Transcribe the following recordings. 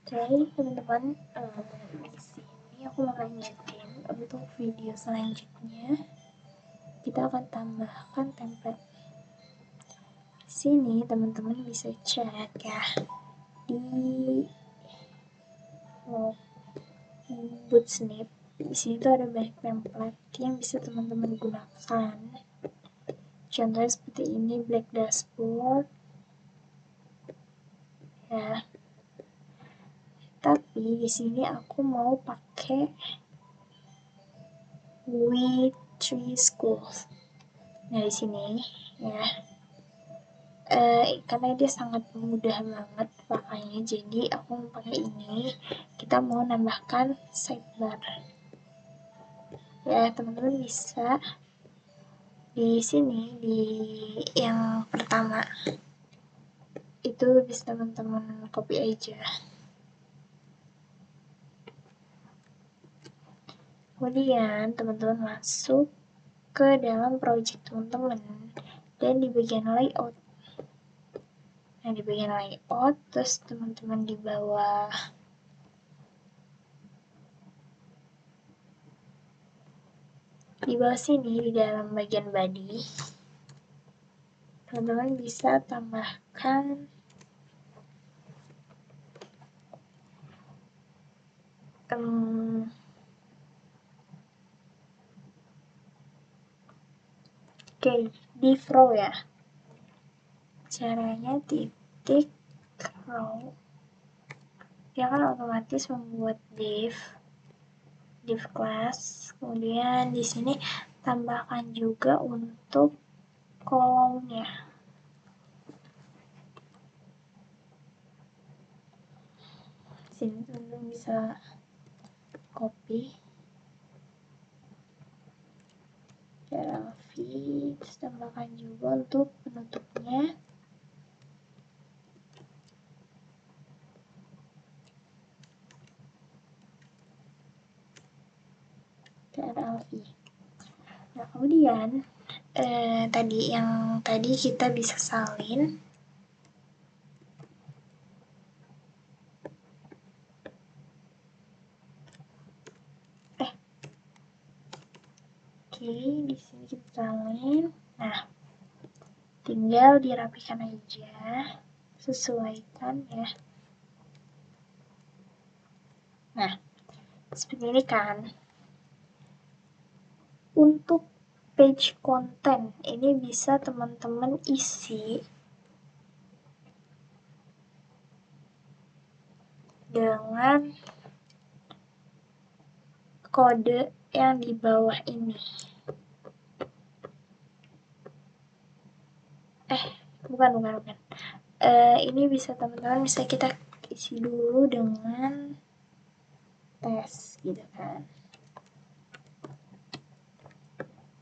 Oke, teman-teman, di sini aku mau lanjutin untuk video selanjutnya. Kita akan tambahkan template. Di sini teman-teman bisa cek ya di Bootsnip. Di sini tuh ada banyak template yang bisa teman-teman gunakan. Contohnya seperti ini, black dashboard. Ya. Tapi di sini aku mau pakai We3Schools. Nah, di sini ya. Karena dia sangat mudah banget pakainya, jadi aku mau pakai ini. Kita mau nambahkan sidebar. Ya, teman-teman bisa di sini di yang pertama itu bisa teman-teman copy aja. Kemudian teman-teman masuk ke dalam project teman-teman dan di bagian layout. Nah, di bagian layout, terus teman-teman di bawah sini di dalam bagian body, teman-teman bisa tambahkan div row ya. Caranya titik row, dia kan otomatis membuat div class. Kemudian di sini tambahkan juga untuk kolomnya. Sini teman-teman bisa copy v, terus tambahkan juga untuk penutupnya. TRLV. Nah, kemudian tadi kita bisa salin di sini kita salin. Nah, tinggal dirapikan aja, sesuaikan ya. Nah, seperti ini kan. Untuk page content ini bisa teman-teman isi dengan kode yang di bawah ini. Bukan. Ini bisa teman-teman bisa kita isi dulu dengan tes gitu kan.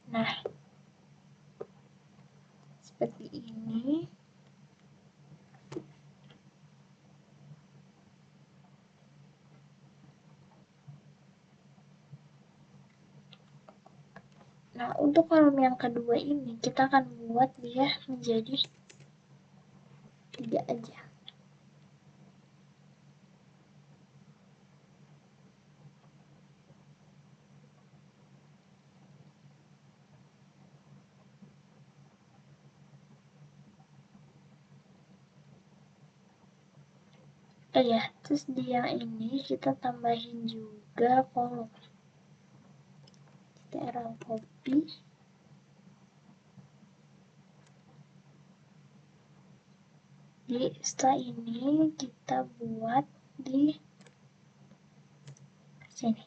Nah, seperti ini. Nah, untuk kolom yang kedua ini kita akan buat dia menjadi 3 aja. Ya, terus di yang ini kita tambahin juga kolom. TRL copy. Jadi setelah ini kita buat di sini.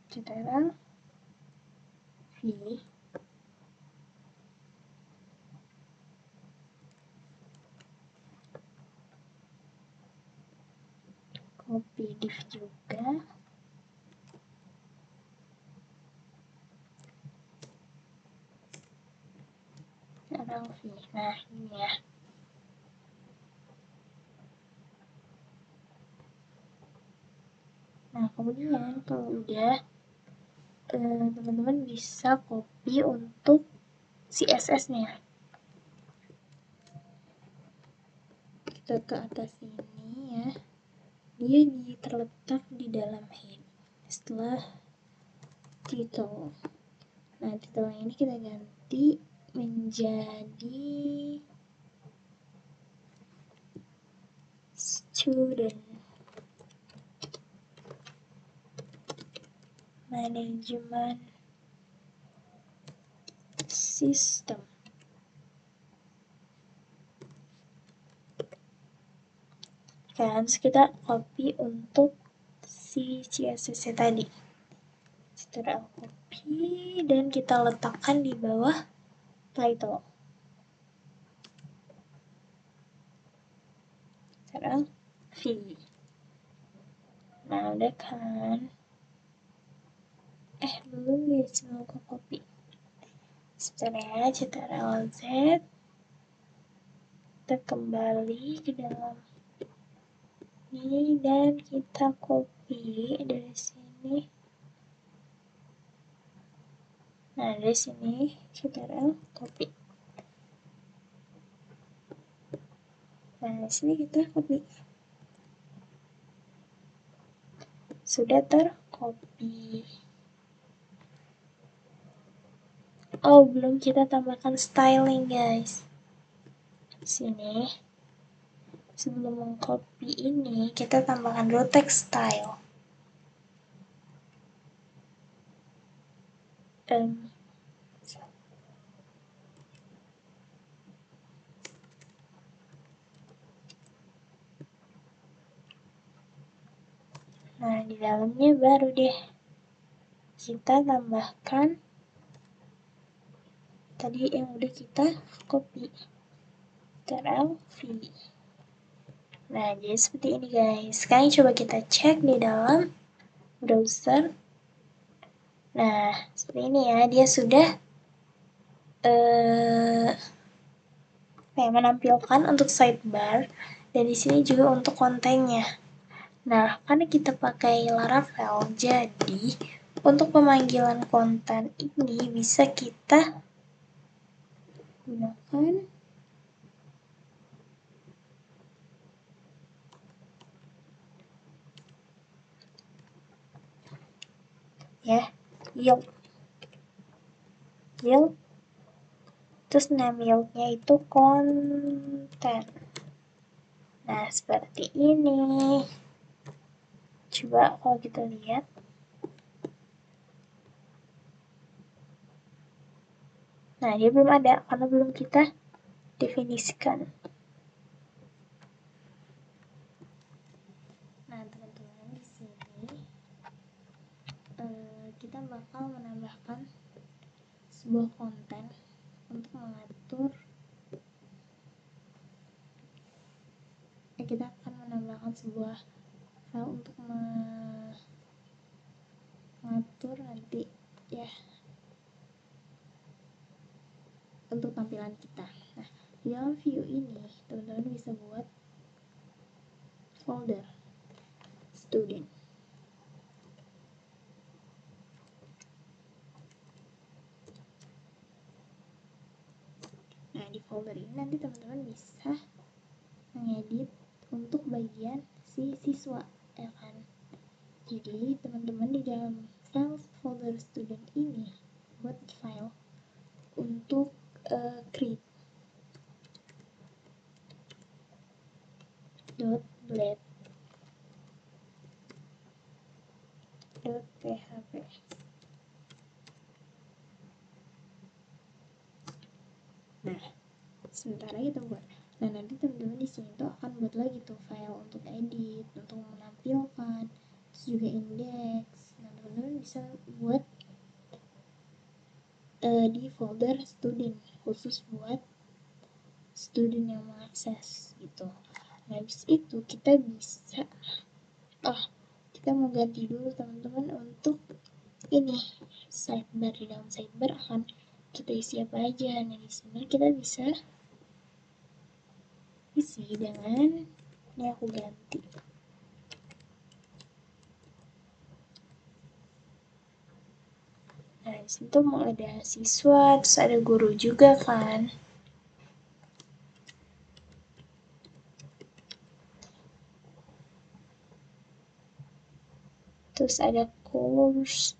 TRL V. Copy div juga. TRL V. Nah, ini ya. Nah, kemudian kalau udah, teman-teman bisa copy untuk CSS-nya. ke atas ini ya, dia terletak di dalam head setelah title. Nah, title ini kita ganti menjadi student management system. Kan kita copy untuk si CSS tadi. Setelah copy dan kita letakkan di bawah title. Sekarang V. Nah, udah kan? Belum guys, mau ke copy. Sebentar ya, Ctrl Z. Kita kembali ke dalam ini dan kita copy dari sini. Nah, dari sini Ctrl copy. Nah, di sini kita copy. Sudah tercopy. Oh, belum kita tambahkan styling, guys. Di sini sebelum mengcopy ini, kita tambahkan dulu text style. Nah, di dalamnya baru deh kita tambahkan tadi yang udah kita copy. Ctrl V. Nah, jadi seperti ini guys. Sekarang coba kita cek di dalam browser. Nah, seperti ini ya. Dia sudah menampilkan untuk sidebar. Dan di sini juga untuk kontennya. Nah, karena kita pakai Laravel, jadi untuk pemanggilan konten ini bisa kita gunakan ya, yield. Terus name yieldnya itu konten. Nah, seperti ini. Coba kalau kita lihat. Nah, dia belum ada karena belum kita definisikan. Nah, teman-teman, di sini kita bakal menambahkan sebuah konten untuk mengatur. Kita akan menambahkan sebuah file untuk mengatur nanti ya untuk tampilan kita. Nah, di dalam view ini teman-teman bisa buat folder student. Nah, di folder ini nanti teman-teman bisa mengedit untuk bagian si siswa, ya kan? Jadi, teman-teman di dalam file folder student ini buat file untuk create .blade.php. Nah, sementara kita buat. Nah, nanti teman-teman di sini tuh akan buat lagi tuh file untuk edit, untuk menampilkan, terus juga index. Nah, teman-teman bisa buat di folder student khusus buat student yang mengakses gitu. Nah, habis itu kita bisa kita mau ganti dulu teman-teman untuk ini sidebar. Di dalam sidebar akan kita isi apa aja. Nah, di sini kita bisa isi dengan ini aku ganti. Nah, di situ mau ada siswa, terus ada guru juga kan. terus ada course,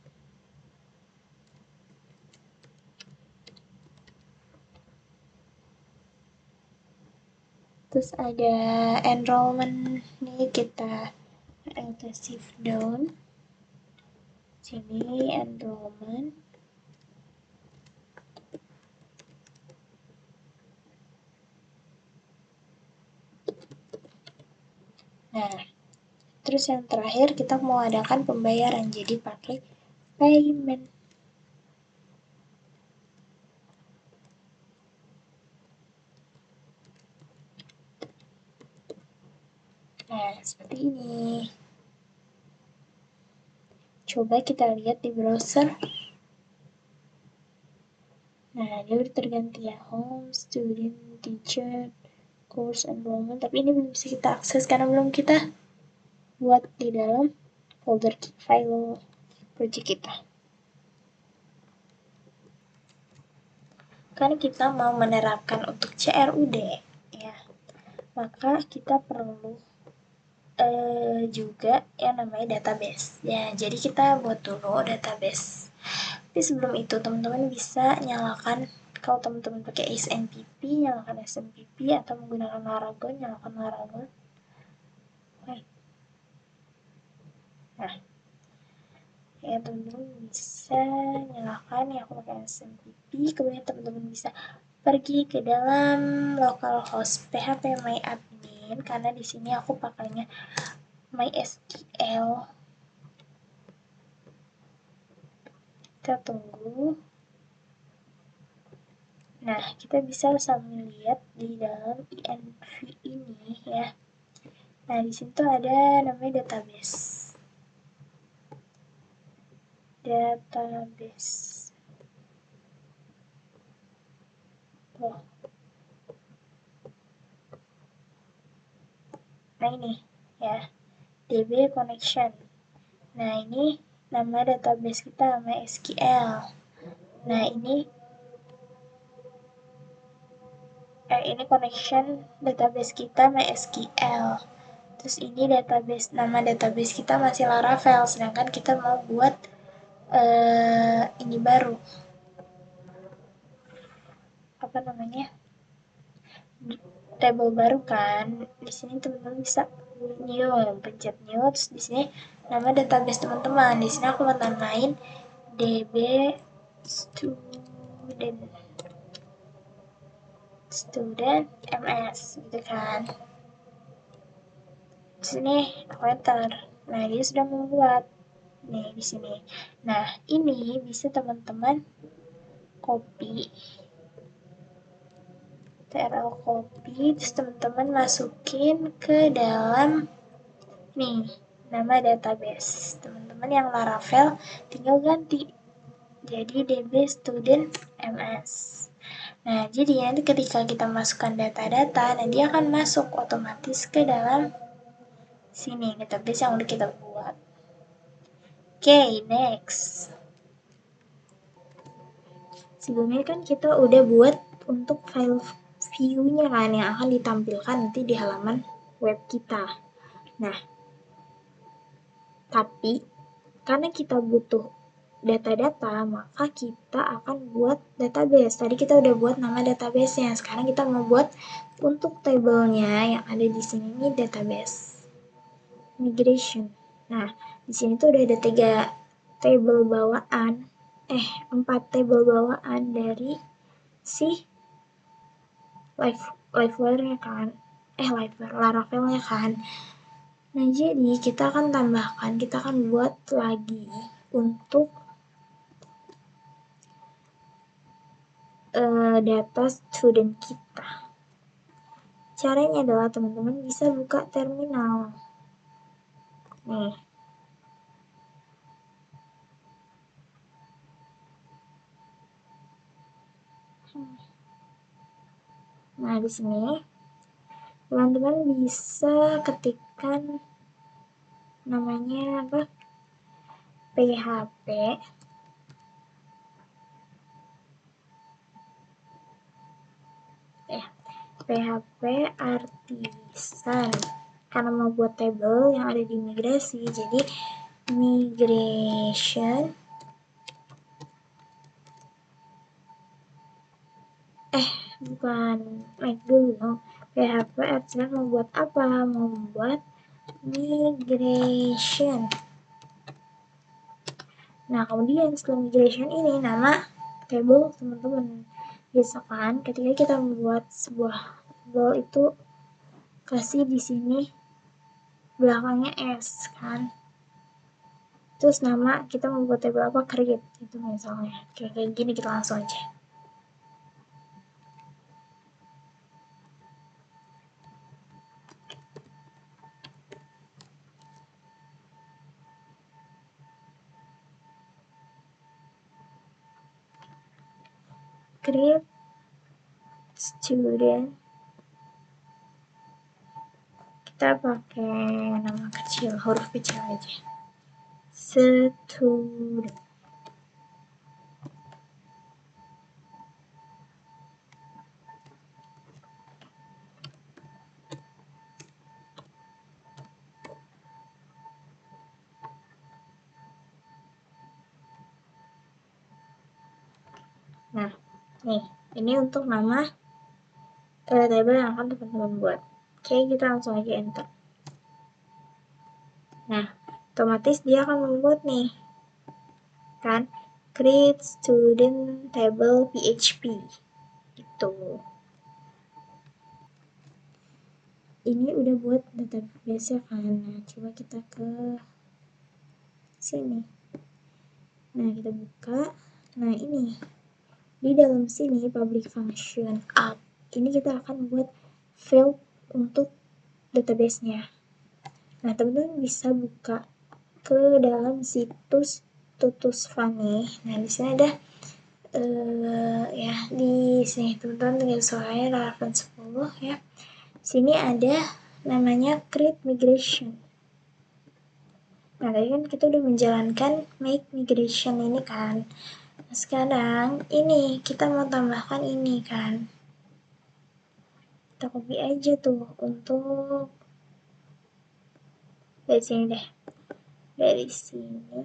terus ada enrollment nih, kita shift down sini enrollment. Nah, terus yang terakhir kita mau adakan pembayaran, jadi pakai payment. Nah, seperti ini. Coba kita lihat di browser. Nah, dia udah terganti ya, home, student, teacher, course, enrollment. Tapi ini belum bisa kita akses karena belum kita buat di dalam folder file project kita. Karena kita mau menerapkan untuk CRUD, ya, maka kita perlu juga yang namanya database. Ya, jadi kita buat dulu database. Tapi sebelum itu teman-teman bisa nyalakan, kalau teman-teman pakai SNMP, nyalakan SNMP, atau menggunakan Laragon, nyalakan Laragon. Nah, ya teman-teman bisa nyalakan, ya aku pakai SNMP, kemudian teman-teman bisa pergi ke dalam localhost php myadmin, karena di sini aku pakainya MySQL. Kita tunggu. Nah, kita bisa sambil lihat di dalam env ini ya. Nah, di situ ada namanya database. Database. Tuh. Nah, ini ya. DB connection. Nah, ini nama database kita MySQL. Nah, ini connection database kita MySQL. Terus ini database, nama database kita masih Laravel, sedangkan kita mau buat ini baru. Apa namanya? Table baru kan. Di sini teman-teman bisa new, pencet new, terus di sini nama database teman-teman. Di sini aku mau tambahin DB student MS gitu kan. Di sini aku enter. Nah, dia sudah membuat nih di sini. Nah, ini bisa teman-teman copy, TRL copy, terus teman-teman masukin ke dalam nih nama database teman-teman yang Laravel, tinggal ganti jadi DB student MS. Nah, jadi nanti ketika kita masukkan data-data, nah dia akan masuk otomatis ke dalam sini database yang udah kita buat. Oke, next. Sebelumnya kan kita udah buat untuk file view-nya kan, yang akan ditampilkan nanti di halaman web kita. Nah, tapi karena kita butuh data-data, maka kita akan buat database. Tadi kita udah buat nama database-nya. Sekarang kita mau buat untuk tabelnya yang ada di sini nih, database migration. Nah, di sini tuh udah ada 3 table bawaan, 4 table bawaan dari si Liveware-nya kan. Laravel-nya kan. Nah, jadi kita akan tambahkan, kita akan buat lagi untuk data student kita. Caranya adalah teman-teman bisa buka terminal. Nih. Nah, di sini teman-teman bisa ketikkan namanya apa? PHP PHP Artisan. Karena mau buat table yang ada di migrasi, jadi migration bukan make dulu. PHP Artsnet membuat apa? Membuat migration. Nah, kemudian setelah migration ini nama table teman-teman. Biasakan ketika kita membuat sebuah table itu kasih di sini belakangnya S kan. Terus nama kita membuat table apa? Create itu misalnya. Kayak gini kita langsung aja. Create student, kita pakai nama kecil, huruf kecil aja, student. Nah, nih, ini untuk nama table yang akan teman-teman buat. Oke, kita langsung aja enter. Nah, otomatis dia akan membuat nih, kan, create student table PHP. Itu. Ini udah buat database ya kan. Nah, coba kita ke sini. Nah, kita buka. Nah, ini. Di dalam sini public function app. Ini kita akan buat field untuk database-nya. Nah, teman-teman bisa buka ke dalam situs Tutus Funny. Nah, di sini ada ya di sini teman-teman tinggal soalnya Laravel 10 ya. Sini ada namanya create migration. Nah, tadi kan kita udah menjalankan make migration ini kan. Nah, sekarang ini kita mau tambahkan ini kan. Kita copy aja tuh untuk dari sini deh. Dari sini.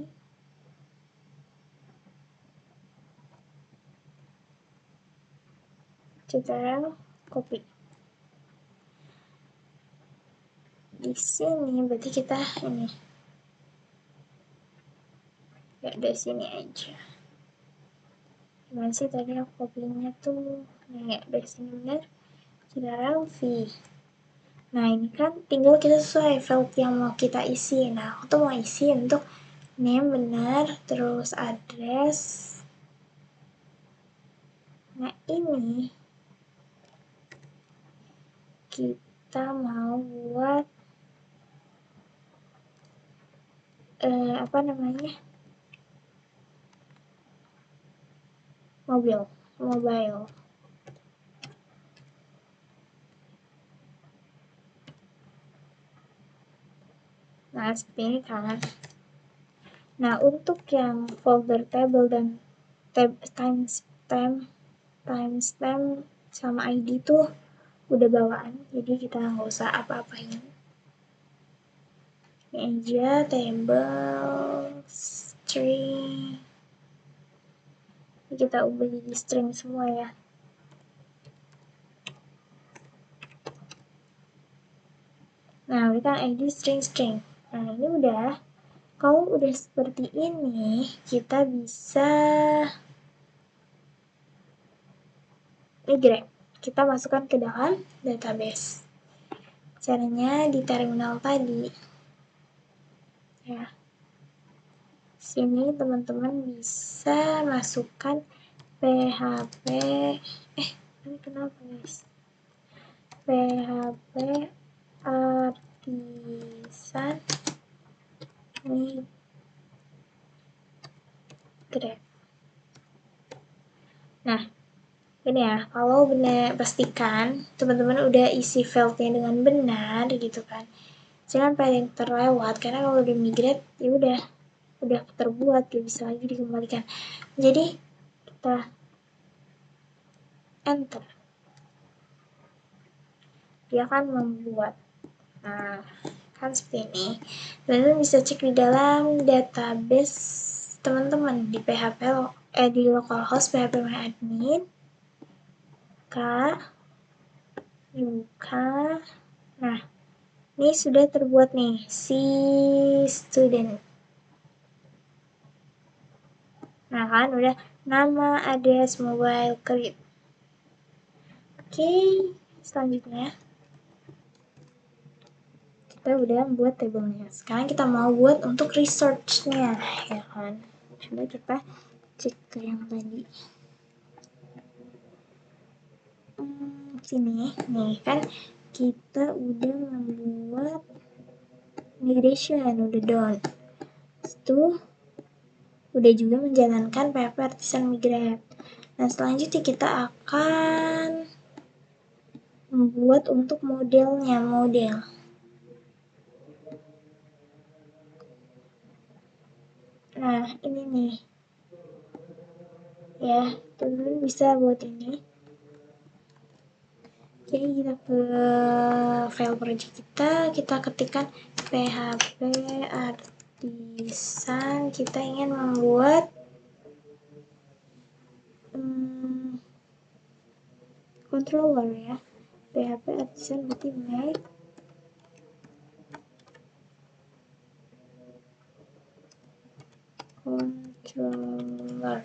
Sekarang copy. Di sini berarti kita ini. Ya, dari sini aja. Gimana sih tadi aku copy-nya tuh? Nih, ya, dari sini benar. Sekarang V. Nah, ini kan tinggal kita sesuai field yang mau kita isi. Nah, aku tuh mau isi untuk name benar, terus address. Nah, ini kita mau buat apa namanya? Mobile. Nah, seperti ini kan. Nah, untuk yang folder table dan timestamp sama ID tuh udah bawaan, jadi kita nggak usah apa-apain. Ini aja table string. Ini kita ubah jadi string semua ya. Nah, ini kan ID string. Nah, ini udah. Kalau udah seperti ini, kita bisa migrate. Kita masukkan ke dalam database. Caranya di terminal tadi. Ya. Sini teman-teman bisa masukkan PHP. Ini kenapa guys? PHP artisan migrate. Nah, ini ya, kalau benar pastikan teman-teman udah isi filenya dengan benar gitu kan. Jangan sampai yang terlewat, karena kalau udah migrate ya udah terbuat, gak bisa lagi dikembalikan. Jadi kita enter, dia akan membuat. Nah, kan seperti ini. Teman-teman bisa cek di dalam database teman-teman di PHP di localhost PHP MyAdmin. Dibuka. Nah, ini sudah terbuat nih si student. Nah kan udah nama, address, mobile, create. Oke, selanjutnya kita udah buat tabelnya. Sekarang kita mau buat untuk research-nya, ya kan. Coba kita cek ke yang tadi. Sini nih kan kita udah membuat migration, udah done. Itu udah juga menjalankan PHP Artisan Migrate. Nah, selanjutnya kita akan membuat untuk modelnya, model. Nah, ini nih. Ya, teman-teman bisa buat ini. Jadi kita ke file project kita ketikkan PHP Artisan, kita ingin membuat controller ya. PHP Artisan berarti make controller.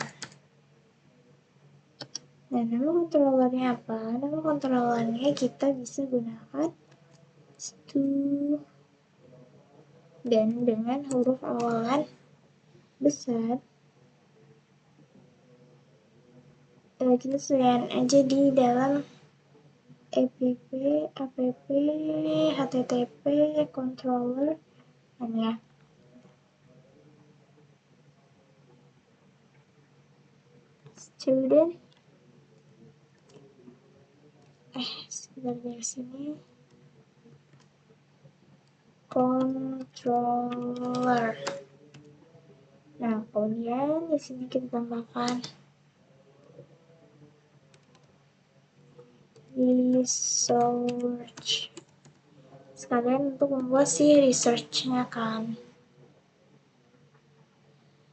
Nah, nama controllernya apa? Nama controllernya kita bisa gunakan dan dengan huruf awalan besar. Kita sesuaikan aja di dalam app http controller ya. Student sebentar dari sini controller. Nah, kemudian di sini kita tambahkan research sekalian untuk membuat si research-nya kan.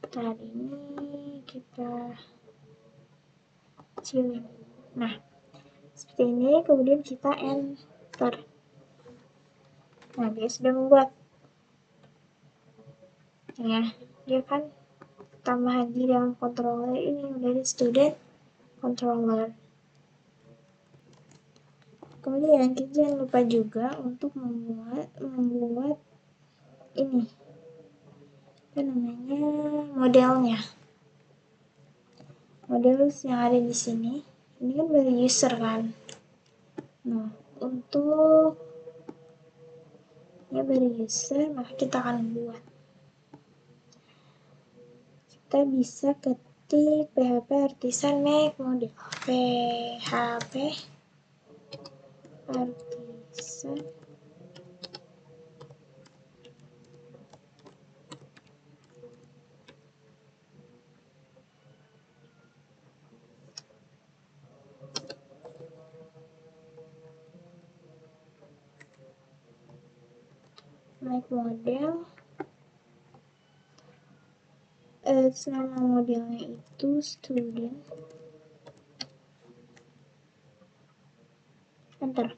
Saat ini kita kecilin. Nah, seperti ini, kemudian kita enter. Nah, dia sudah membuat. Ya, dia kan tambahan di dalam controller ini dari student controller. Kemudian kita jangan lupa juga untuk membuat ini apa namanya modelnya. Model yang ada di sini ini kan dari user kan. Nah, untuk ya dari user maka kita akan buat. Kita bisa ketik PHP Artisan make model. PHP Artisan make model. Nama modelnya itu student. Enter.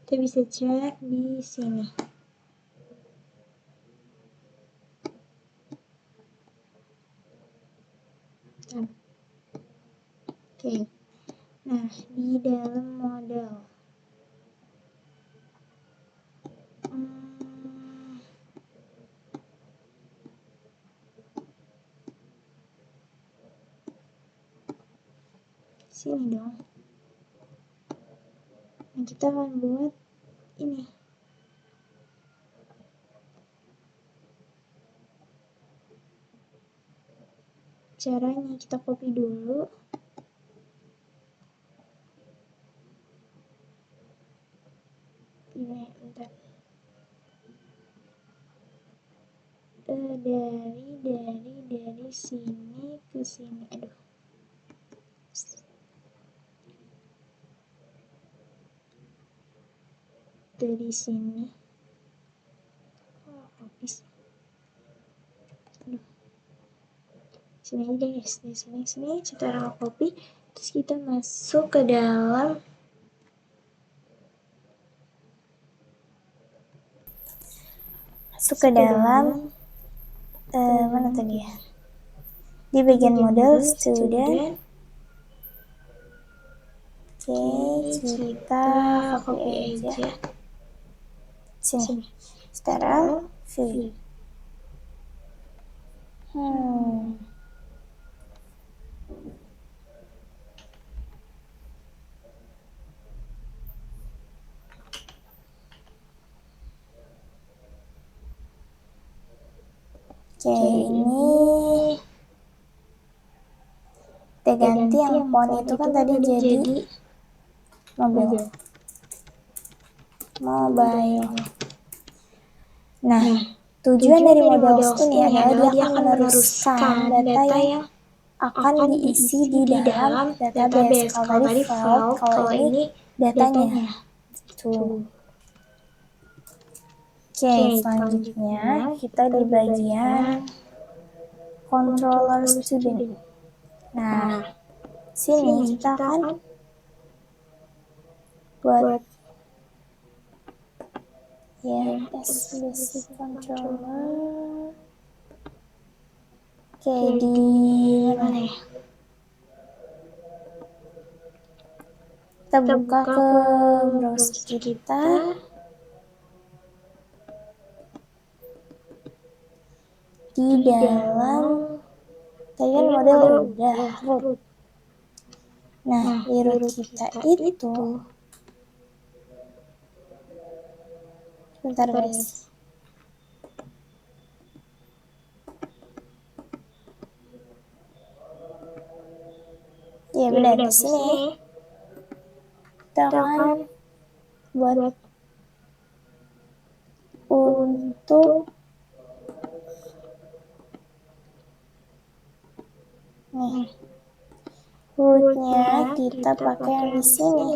Kita bisa cek di sini. Oke. Nah, di dalam model sini dong. Nah, kita akan buat ini. Caranya kita copy dulu. Ini bentar. Dari sini ke sini. Aduh. dari sini. Habis. Sini aja guys, di sini cetakan kopi. Terus kita masuk ke dalam mana tadi ya? Di bagian model student. Oke, kita copy aja. Sini. Sterile fill. Oke, ini kita ganti yang font itu kan tadi jadi mobile. Nah, tujuan dari models ini adalah dia akan meneruskan data yang akan diisi di dalam database. Kalau tadi file, kalau ini datanya. Tuh. Oke, selanjutnya kita di bagian controller student. Nah, sini kita akan buat as basic controller. Oke, di mana ya? Kita buka ke browser kita. Di dalam tadi kan model udah root. Nah, di root kita itu bentar guys. Ya benar, di sini kita akan buat untuk nih rootnya kita pakai yang di sini.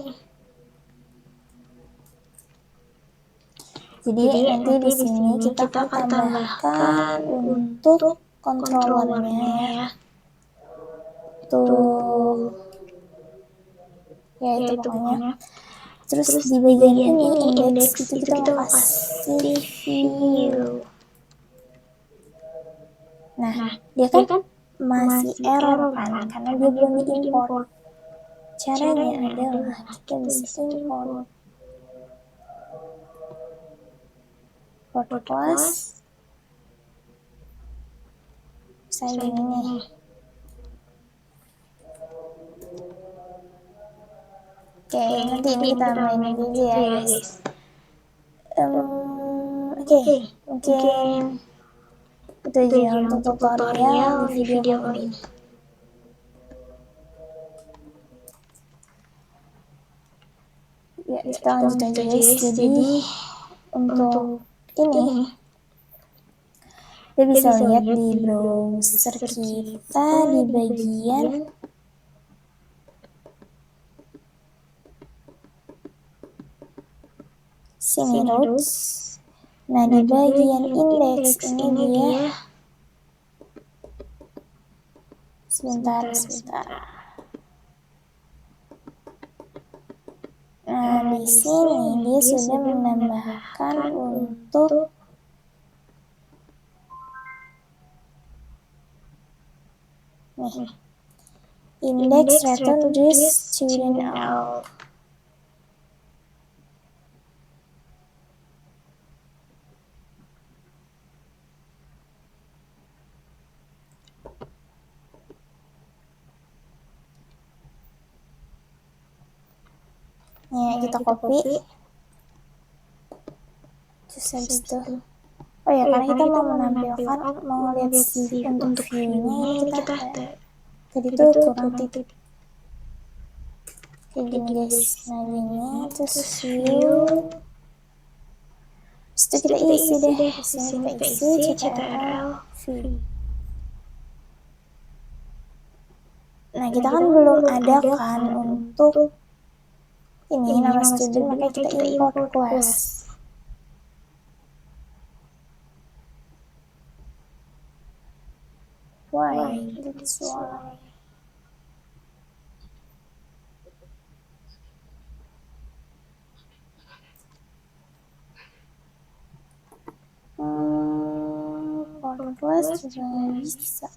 Jadi nanti di sini kita akan tambahkan untuk controllernya ya. Tuh. Ya itu pokoknya. Terus di bagian ini index itu kita mau kasih view. Nah, dia kan masih error kan karena dia belum diimport. Caranya adalah kita bisa import class misalnya ini. Oke, nanti ini kita mainin dulu ya guys. Oke, mungkin itu aja untuk tutorial di video kali ini. Ya, kita lanjut aja guys. Jadi untuk ini kita bisa lihat di browser kita di bagian sini routes. Nah, di bagian index ini dia sebentar. Nah, di sini dia sudah menambahkan untuk nih index return this student out. Ya, kita copy. Terus habis itu oh ya, karena kita mau menampilkan, mau lihat untuk view-nya ini kita tadi tuh kurang titik kayak gini guys. Nah gini, terus view, terus itu kita isi deh. Di sini kita isi ctrl view. Nah kita kan belum ada kan untuk ini nama student, makanya kita import class. this one. Podcast juga bisa.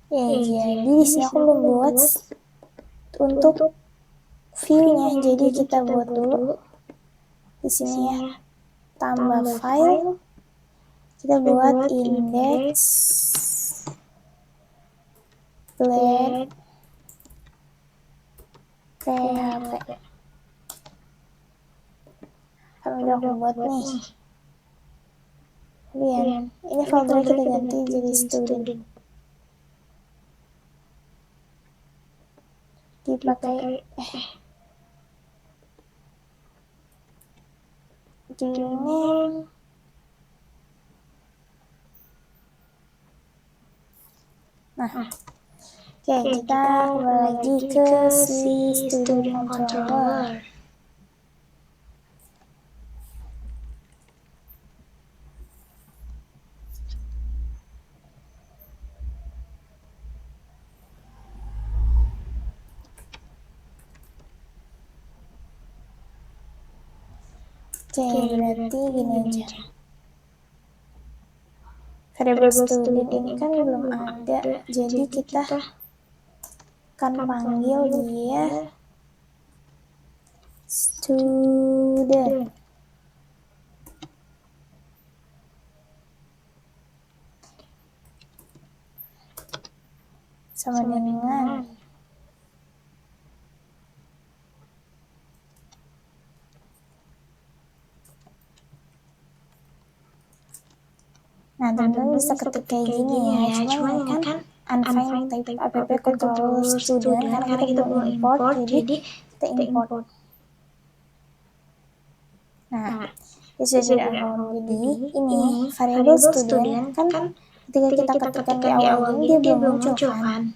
Jadi di sini aku belum buat untuk view-nya. Jadi kita buat dulu di sini ya. Tambah file. Kita buat index blade PHP. Kan udah aku buat nih. Kemudian ini foldernya kita ganti jadi student. Dipakai name. Nah, oke, kita kembali lagi ke si student controller. Oke, berarti gini aja. Variable student ini kan belum ada, jadi kita akan panggil dia student. Sama dengan teman-teman bisa ketik kayak gini ya, cuman ini kan undefined type app control student karena kita belum import, jadi kita import. Nah, sudah aku jadi ini variable student kan ketika kita ketikkan di awal ini dia belum muncul kan.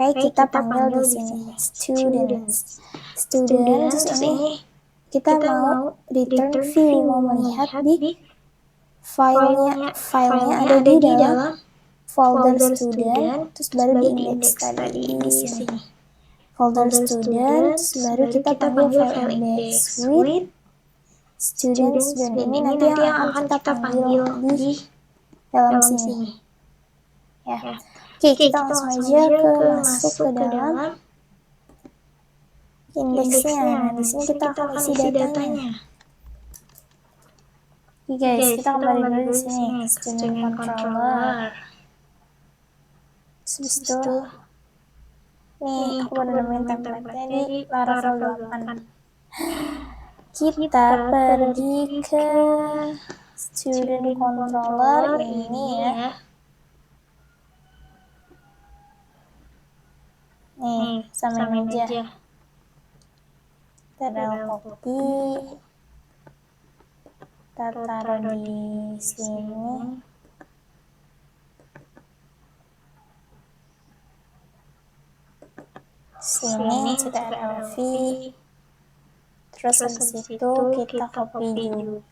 Oke, kita panggil di sini students. Terus ini kita mau return view, mau melihat di filenya ada di dalam folder student, terus baru di index tadi di sini. Folder student, terus baru kita panggil file index with students, dan ini nanti yang akan kita panggil di dalam sini. Ya. Oke, kita langsung aja masuk ke dalam indeksnya. Nah, di sini kita akan isi datanya. Oke guys, kita kembali dulu di sini student controller. Terus itu nih aku baru nemuin template-nya di Laravel 8. Kita pergi ke student controller ini ya. Nih, samain aja. Kita copy, kita taruh di sini. Sini ctrl-v, terus habis itu kita copy juga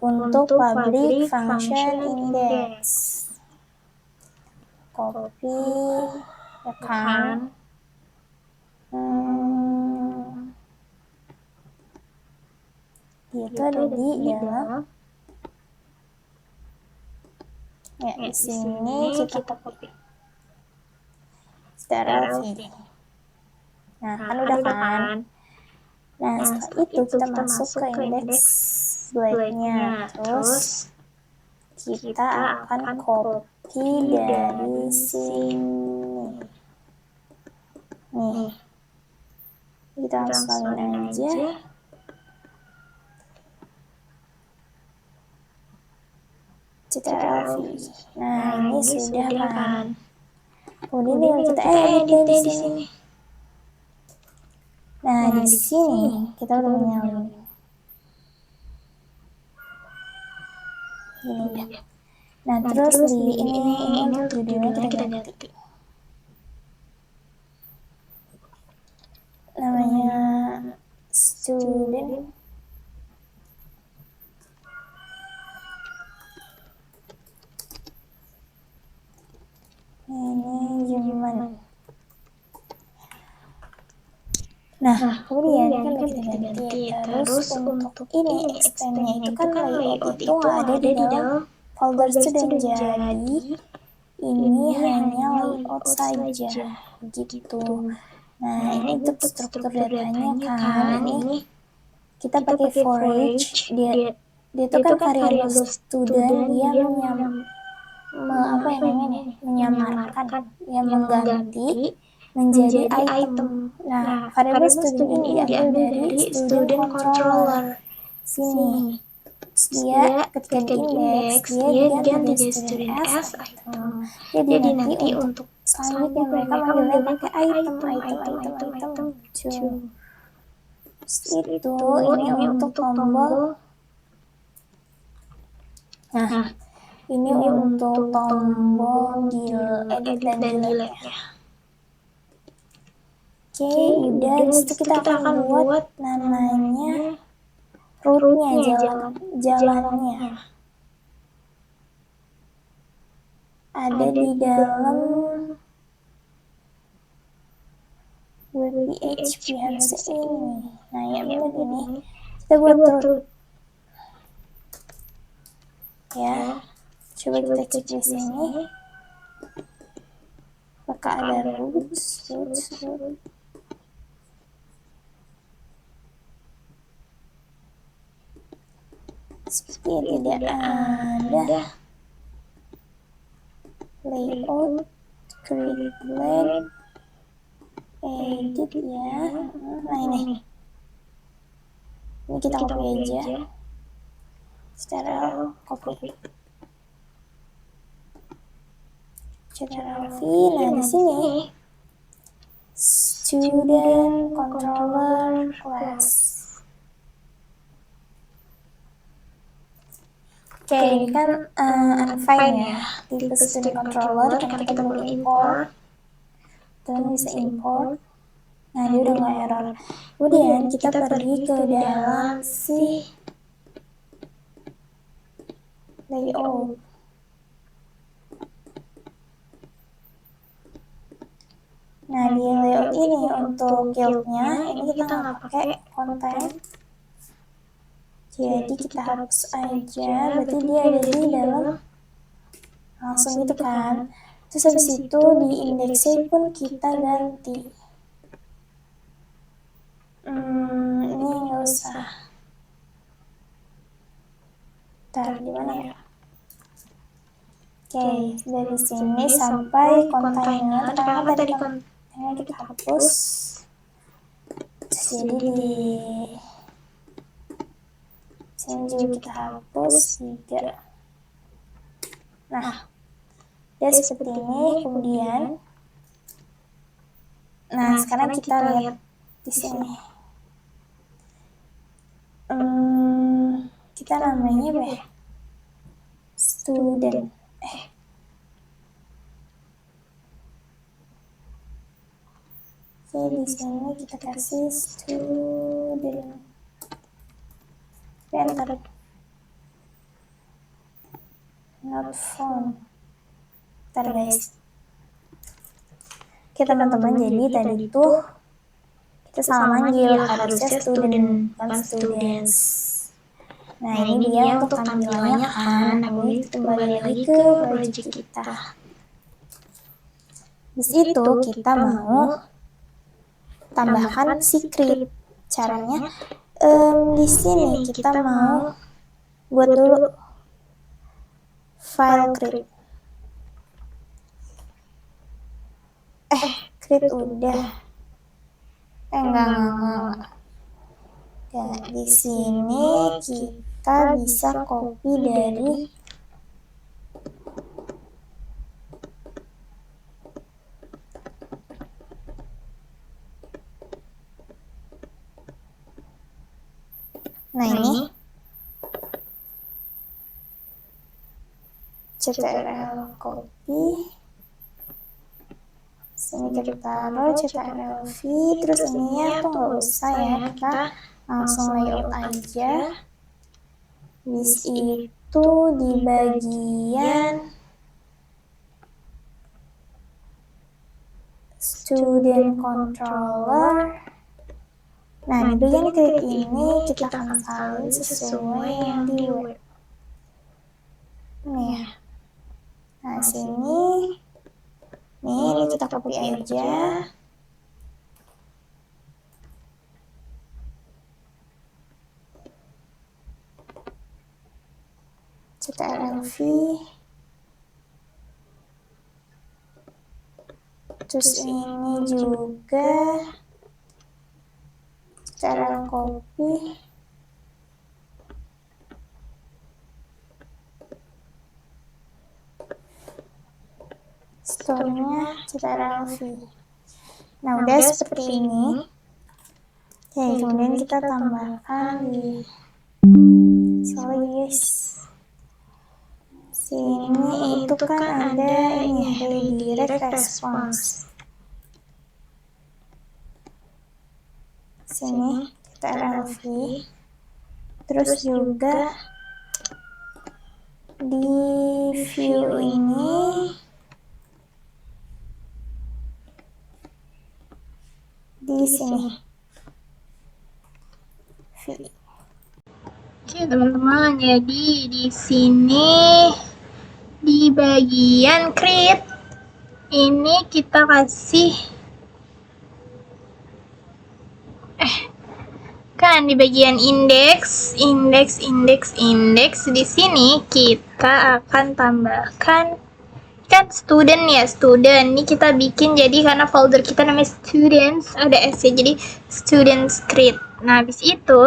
untuk public function index, copy ya kan. Itu ada di dalam ya, di sini kita copy ctrl-v. Nah, kan udah kan. Nah, setelah itu kita masuk ke index blade-nya. Terus kita akan copy dari sini. Nih. Kita langsungin aja. ctrl-v. Nah, ini sudah kan. Kemudian kita edit di sini. Nah, di sini kita udah punya link. Ini ya. Nah, terus di ini untuk judulnya kita ganti. Namanya student Nah, kemudian kan udah kita ganti. Terus untuk ini extendnya itu kan layout itu ada di dalam folder student. Jadi ini hanya layout saja gitu. Nah, ini untuk struktur datanya kan. Ini kita pakai for each. Dia itu kan variabel student, dia menyamarkan, yang mengganti menjadi item. Nah, variabel student ini diambil dari student controller sini. Dia ketika diindeks, dia diganti dari student as item. Jadi nanti untuk selanjutnya mereka manggilnya pakai item muncul. Itu ini untuk tombol. Nah, ini untuk tombol edit dan delete-nya. Oke, udah. Disitu kita akan buat namanya root-nya, jalannya. Ada di dalam PHP harusnya ini. Nah, ya benar ini. Kita buat root. Ya, coba kita cek di sini. Apakah ada roots. Seperti tidak ada. Layout, create blank, edit ya. Nah ini kita copy aja. Secara copy. Nah di sini student controller class. Oke, ini kan undefined ya, tipe student controller, karena kita perlu import. Teman bisa import. Nah, dia udah nggak error. Kemudian kita pergi ke dalam si layout. Nah, di layout ini untuk guild-nya, ini kita nggak pakai konten. Jadi kita hapus aja, berarti dia ada di dalam langsung gitu kan. Terus habis itu di indeksnya pun kita ganti. Ini nggak usah. Taruh di mana ya? Oke, dari sini sampai kontainer. Karena tadi kontainer kita hapus. Jadi di sini juga kita hapus 3. Nah, ya seperti ini. Kemudian, nah sekarang kita lihat di sini. Kita namanya apa ya? Student. Oke, di sini kita kasih student. Enter. Not found. Bentar guys. Oke teman-teman, jadi tadi tuh kita salah manggil, harusnya student, bukan students. Nah ini dia untuk tampilannya kan. Nah ini kembali lagi ke project kita. Di situ kita mau tambahkan secret. Caranya di sini kita mau buat dulu file create. Create udah. Enggak. Ya, di sini kita bisa copy dari ini ctrl copy, sini kita taruh ctrl v, terus ininya tuh nggak usah ya, kita langsung layout aja. Bis itu di bagian student controller Nah, di bagian create ini kita akan salin sesuai yang di web. Nih. Nah, sini. Nih, ini kita copy aja. CTRL-V. Terus ini juga CTRL copy. Store-nya CTRL-V. Nah, udah seperti ini. Oke, kemudian kita tambahkan di guys. Sini itu kan ada ini redirect response. Sini kita RLV. Terus juga di view ini di sini. Oke teman-teman, jadi di sini di bagian create ini kita kasih kan di bagian indeks di sini kita akan tambahkan kan student ya, student. Ini kita bikin jadi karena folder kita namanya students, ada S ya, jadi students create. Nah, habis itu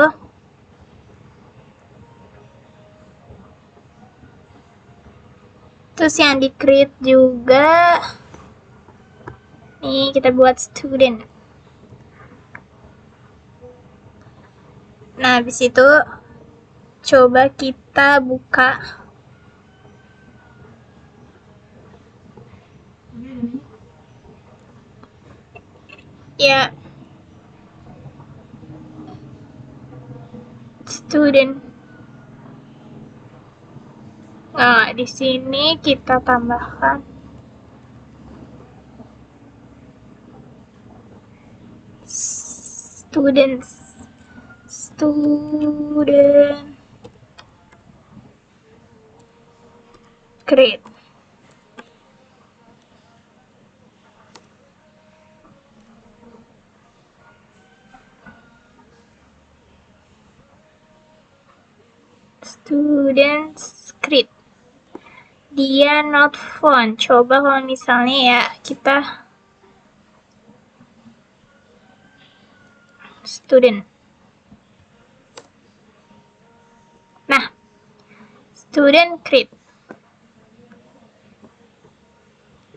terus yang di create juga nih kita buat student. Nah, habis itu coba kita buka ya student. Nah, di sini kita tambahkan student create. Student script. Dia not found. Coba kalau misalnya ya kita student. Nah, student create.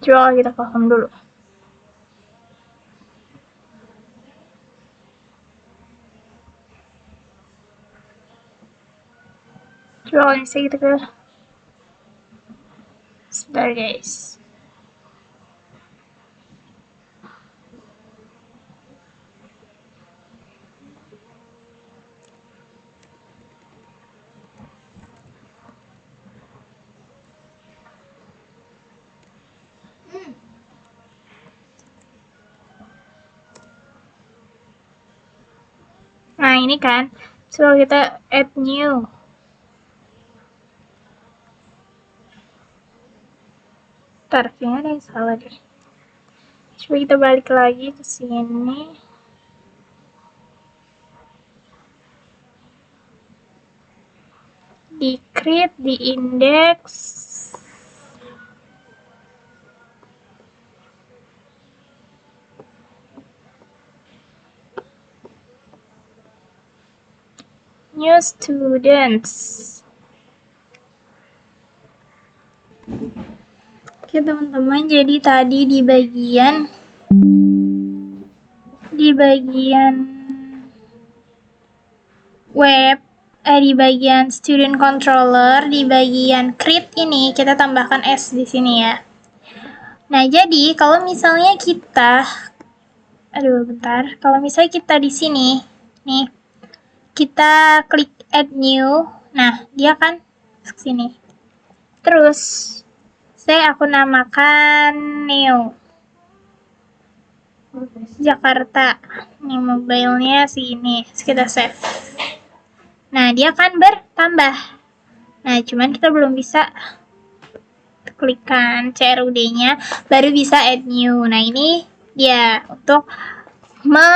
Coba kita paham dulu. Coba kalau misalnya kita ke sebentar guys. Nah, ini kan. Coba kita add new. Ntar, kayaknya ada yang salah deh. Coba kita balik lagi ke sini. Di create, di index. New students. Oke teman-teman, jadi tadi di bagian web, di bagian student controller, di bagian create ini kita tambahkan S di sini ya. Nah, jadi kalau misalnya kita kalau misalnya kita di sini nih kita klik add new, nah dia kan ke sini. Terus aku namakan new. Jakarta. Ini mobilenya segini, kita save. Nah, dia akan bertambah. Nah, cuman kita belum bisa klikkan CRUD-nya, baru bisa add new. Nah, ini dia untuk membuat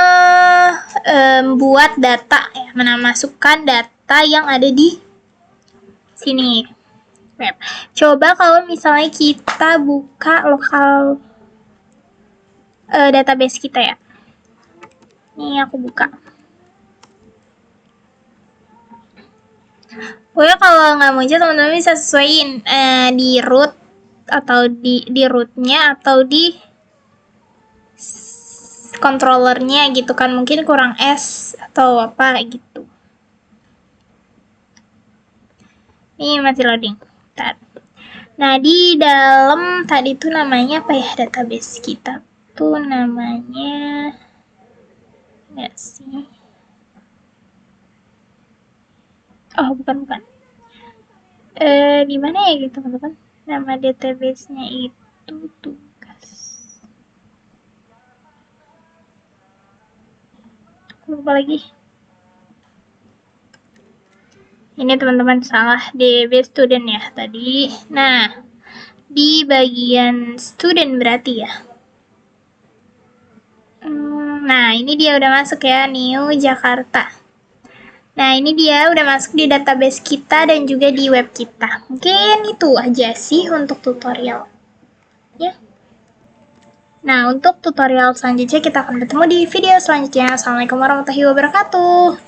data ya, masukkan data yang ada di sini. Web. Coba kalau misalnya kita buka lokal database kita ya. Ini aku buka. Pokoknya kalau nggak muncul, teman-teman bisa sesuaiin di root atau di rootnya atau di controllernya gitu kan, mungkin kurang S atau apa gitu. Ini masih loading. Bentar. Nah, di dalam tadi tuh namanya apa ya, database kita tuh namanya enggak sih? Oh, bukan. Di mana ya gitu, teman-teman? Nama database-nya itu tugas. Lupa lagi. Ini teman-teman salah DB student ya tadi. Nah, di bagian student berarti ya. Nah, ini dia udah masuk ya, New Jakarta. Nah, ini dia udah masuk di database kita dan juga di web kita. Mungkin itu aja sih untuk tutorial. Ya. Nah, untuk tutorial selanjutnya kita akan bertemu di video selanjutnya. Assalamualaikum warahmatullahi wabarakatuh.